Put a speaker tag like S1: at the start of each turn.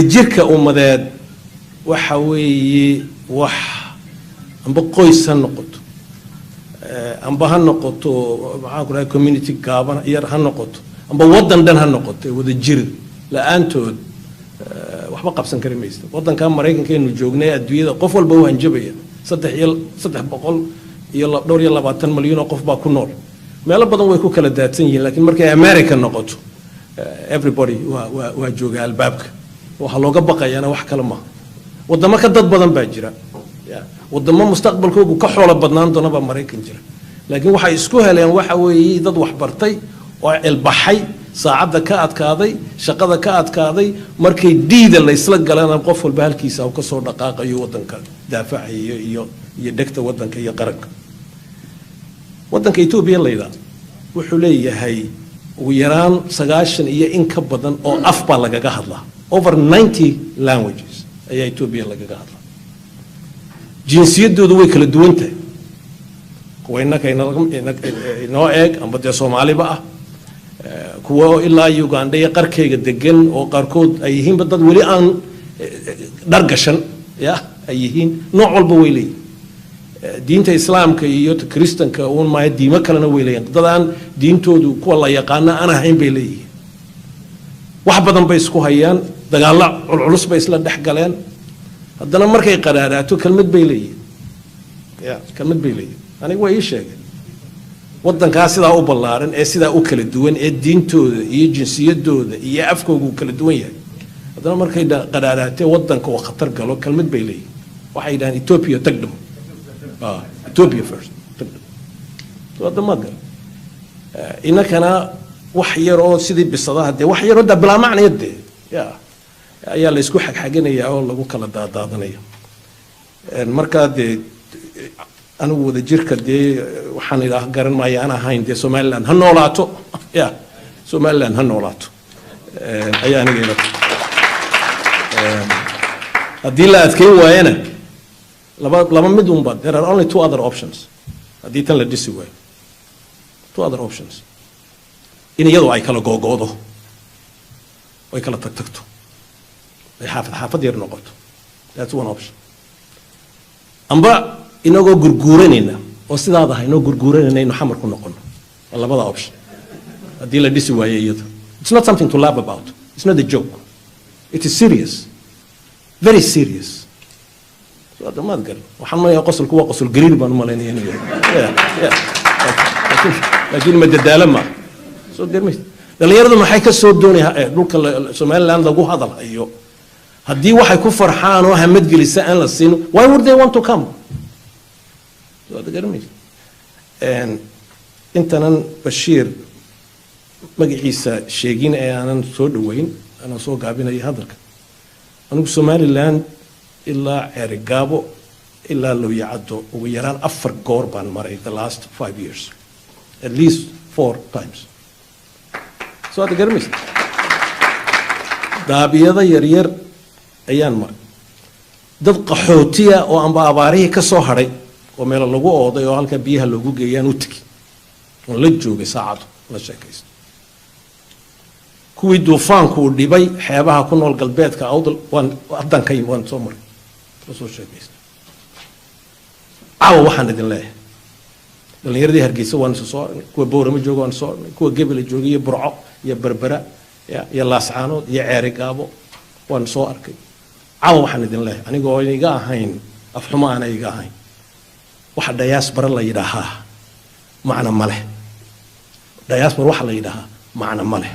S1: jirka ummadeed waxa weeye wax amba qoys ha noqoto amba ha noqoto maxaan ku dhahay community gaaban yar ha noqoto amba wadan dhan ha noqoto wada jir la'aantood waxba qabsan kari maysto wadanka Mareykanka inuu joognay adduunyada qof walba uu hanjabaya 320 milyan oo qof baa ku nool meelo badan way ku kala daadsan yihiin laakiin markay America noqoto everybody waa jooga albaabka waxa looga baqayana wax kale ma wadamo ka dad badan baa jira wadamo mustaqbalkoodu ka xoolo badnaan doona baa Mareykan jira laakiin waxa isku heleen waxa weeye dad wax bartay oo ilbaxay saacada ka adkaaday shaqada ka adkaaday markay diida la isla galaan qof walba halkiisa uu ka soo dhaqaaqayo wadanka daafacayo iyo degta wadanka iyo qaranka wadanka Itoobiya leeyahay wuxuu leeyahay ugu yaraan 90 iyo in ka badan oo af baa lagaga hadlaa over 90 languages ayaa Itoobiya lagaga hadlaa jinsiyadoodu way kala duwan tahay kuwayna inoo eeg amba de Soomaaliba ah kuwa ilaa Uganda iyo qarkeyga degan oo qaarkood ay yihiin dad wali aan dhargashan ay yihiin nooc walba way leeyihiin diinta islaamka iyo kristanka oo ma diimo kalena way leeyihiin dad aan diintoodu kuwa la yaqaan aan ahayn bay leeyihiin wax badan bay isku hayaan dagaal culus bay isla dhex galeen haddana markay qaraaraato kalmad bay leeyihiin kalmad bay leeyihiin anigu way sheegay wadanka sida u ballaaran ee sida u kala duwan ee diintooda iyo jinsiyadooda iyo afkoodu kala duwan yahay haddana markay qaraaraatay wadanka oo khatar galo kalmad bay leeyihiin waxay yiraahdaan Ethiopia tagdum Ethiopia first tagdum wadama gal inakana wax yar oo sidii bisadaha de wax yar oo dabla macneeyade ayaa la isku xagxaganaya oo lagu kala daadaadanaya marka de anigu wada jirka de waxaan ilaa garan maayo aan ahayn de Somaliland ha noolaato Somaliland ha noolaato ayaa aniga ila hadii la adkeyn waayana laba mid un bad there are only two other options hadii tan la dhisi waayo two other options in iyadoo ay kala googoodo way kala tagtagto ay xaafad yar noqoto that's one option amba inagoo gurguuranayna oo sidaada hayno gurguuranayna inuu xamar ku noqono labada option hadii la dhisi waayo iyada it's not something to laugh about it's not a joke it is serious very serious so hada maad gal waxaan ma qosolku waa qosol gariir baan maleynayay laakiin ma dadaalama soo garmay dhalinyaradu maxay ka soo doonayaan dhulka Somaliland lagu hadalayo hadii waxay ku farxaan oo hamad gelisa aan la siin why would they want to come so hada garmay intanan Bashir magaciisa sheegin ee aanan soo dhaweyn ana soo gaabinay hadalka anigu Somaliland ilaa Erigabo ilaa Looyacado ugu yaraan 4 goor baan maray the last 5 years at least 4 times so hada garmay daabiyada yar ayaan maray dad qaxootiya oo amba abaarihi ka soo haray oo meel lagu ooday oo halka biyaha lagu geeyaan u tagi oo la joogay saacad la sheekaysto kuwii duufaanku dhibay xeebaha ku nool galbeedka awdal waan adanka waan soo maray soo sheekaysto waxaan idin leeyahay dhalinyarada Hargeysa waan soo aragnay kuwa Boorama jooga waan soo aragnay kuwa Gebel jooga iyo Burco iyo Berbera iyo Laascaanood iyo Ceerigaabo waan soo arkay waxaan idin leeyahay anigoo iga ahayn afxuma aan iga ahayn waxa diaspora la yiraahaa macna ma leh diaspora waxa la yiraahaa macna ma leh